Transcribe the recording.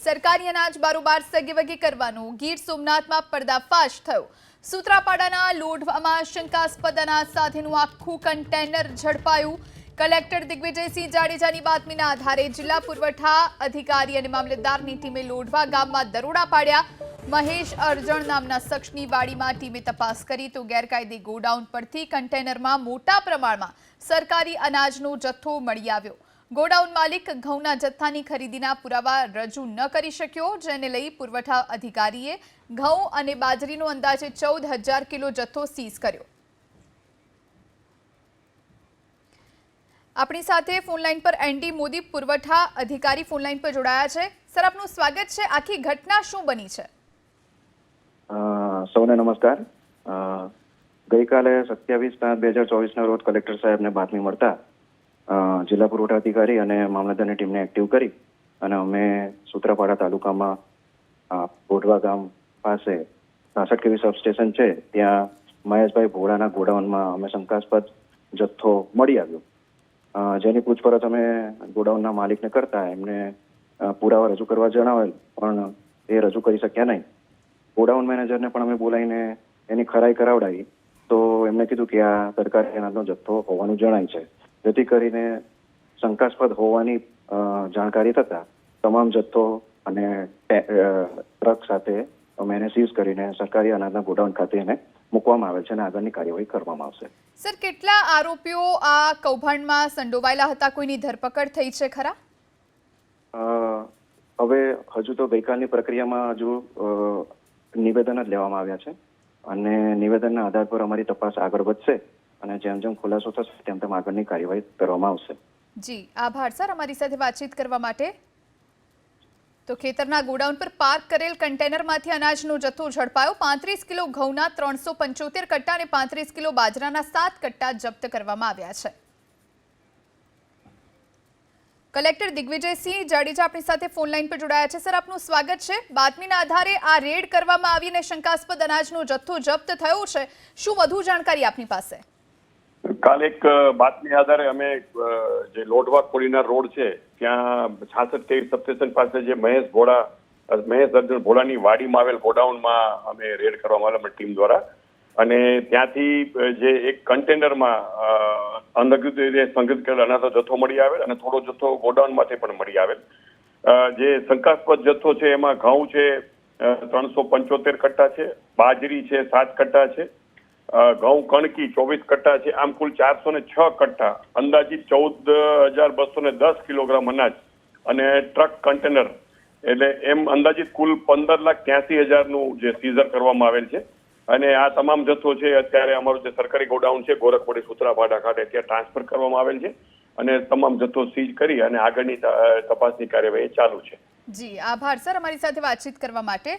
સરકારી અનાજ બારોબાર સગેવગે કરવાનો ગીર સોમનાથમાં પર્દાફાશ થયો। સૂત્રાપાડાના લોઢવામાં શંકાસ્પદ અનાજ સાથેનું આખું કન્ટેનર ઝડપાયું। કલેક્ટર દિગ્વિજયસિંહ જાડેજાની બાતમીના આધારે જિલ્લા પુરવઠા અધિકારી અને મામલતદારની ટીમે લોઢવા ગામમાં દરોડા પાડ્યા। મહેશ અરજણ નામના શખ્સની વાડીમાં ટીમે તપાસ કરી તો ગેરકાયદે ગોડાઉન પરથી કન્ટેનરમાં મોટા પ્રમાણમાં સરકારી અનાજનો જથ્થો મળી આવ્યો। ગોડાઉન માલિક ઘઉંના જથ્થાની ખરીદીના પુરાવા રજૂ ન કરી શક્યો, જેને લઈ પુરવઠા અધિકારીએ ઘઉં અને બાજરીનો અંદાજે 14,000 કિલો જથ્થો સીઝ કર્યો। આપણી સાથે ફોનલાઈન પર એનડી મોદી પુરવઠા અધિકારી ફોનલાઈન પર જોડાયા છે। સર, આપનું સ્વાગત છે। આખી ઘટના શું બની છે? સૌને નમસ્કાર। ગઈકાલે 27/7/2024 રોજ કલેક્ટર સાહેબને બાતમી મળતા જિલ્લા પુરવઠા અધિકારી અને મામલતદારની ટીમને એક્ટિવ કરી અને અમે સૂત્રાપાડા તાલુકામાં લોઢવા ગામ પાસે 66 કેવી સબસ્ટેશન છે ત્યાં મહેશભાઈ ભોળાના ગોડાઉનમાં અમે શંકાસ્પદ જથ્થો મળી આવ્યો, જેની પૂછપરછ અમે ગોડાઉનના માલિકને કરતા એમને પુરાવા રજૂ કરવા જણાવેલ, પણ એ રજૂ કરી શક્યા નહીં। ગોડાઉન મેનેજરને પણ અમે બોલાવીને એની ખરાઈ કરાવડાવી તો એમણે કીધું કે આ સરકારી અનાજનો જથ્થો હોવાનું જણાય છે, જેથી કરીને શંકાસ્પદ હોવાની જાણકારી થતા તમામ જથ્થો અને ટ્રક સાથે અમે એને સીઝ કરીને સરકારી અનાજના ગોડાઉન ખાતે એને મૂકવામાં આવેલ છે અને આગળની કાર્યવાહી કરવામાં આવશે। સર, કેટલા આરોપીઓ આ કૌભાંડમાં સંડોવાયેલા હતા? કોઈની ધરપકડ થઈ છે ખરા? હવે હજુ તો ગઈકાલની પ્રક્રિયામાં હજુ નિવેદન જ લેવામાં આવ્યા છે અને નિવેદનના આધાર પર અમારી તપાસ આગળ વધશે અને જેમ જેમ ખુલાસો થશે તેમ તેમ આગળની કાર્યવાહી કરવામાં આવશે। જી, આભાર સર અમારી સાથે વાતચીત કરવા માટે। તો ખેતરના ગોડાઉન પર પાર્ક કરેલ કન્ટેનરમાંથી અનાજનો જથ્થો ઝડપાયો। 35 કિલો ઘઉંના 375 કટ્ટા અને 35 કિલો બાજરાના 7 કટ્ટા જપ્ત કરવામાં આવ્યા છે। કલેક્ટર દિગ્વિજયસિંહ જાડેજા આપણી સાથે ફોનલાઈન પર જોડાયા છે। સર, આપનું સ્વાગત છે। બાતમીના આધારે આ રેડ કરવામાં આવી અને શંકાસ્પદ અનાજનો જથ્થો જપ્ત થયો છે, શું વધુ જાણકારી આપની પાસે? કાલે એક બાતમી આધારે અમે જે લોઢવા કોડીના રોડ છે ત્યાં 66 કેવી સબસ્ટેશન પાસે જે મહેશ અર્જુન ભોળાની વાડીમાં આવેલ ગોડાઉનમાં અમે રેડ કરવામાં આવેલ ટીમ દ્વારા, અને ત્યાંથી જે એક કન્ટેનરમાં અનધિકૃત રીતે સંગ્રહિત કરેલ અનાજનો જથ્થો મળી આવેલ અને થોડો જથ્થો ગોડાઉનમાંથી પણ મળી આવેલ। જે શંકાસ્પદ જથ્થો છે એમાં ઘઉં છે 375 કટ્ટા છે, બાજરી છે 7 કટ્ટા છે, ઘઉં કણકી 24 કટ્ટા છે, આમ કુલ 406 કટ્ટા, અંદાજિત 14,210 કિલોગ્રામ અનાજ અને ટ્રક કન્ટેનર, એટલે એમ અંદાજિત કુલ 15,83,000નું જે સીઝર કરવામાં આવેલ છે। અને આ તમામ જથ્થો છે અત્યારે અમારું જે સરકારી ગોડાઉન છે ગોરખપોડી સૂત્રાપાડા ખાતે ત્યાં ટ્રાન્સફર કરવામાં આવેલ છે અને તમામ જથ્થો સીઝ કરી અને આગળની તપાસની કાર્યવાહી ચાલુ છે। જી, આભાર સર અમારી સાથે વાતચીત કરવા માટે।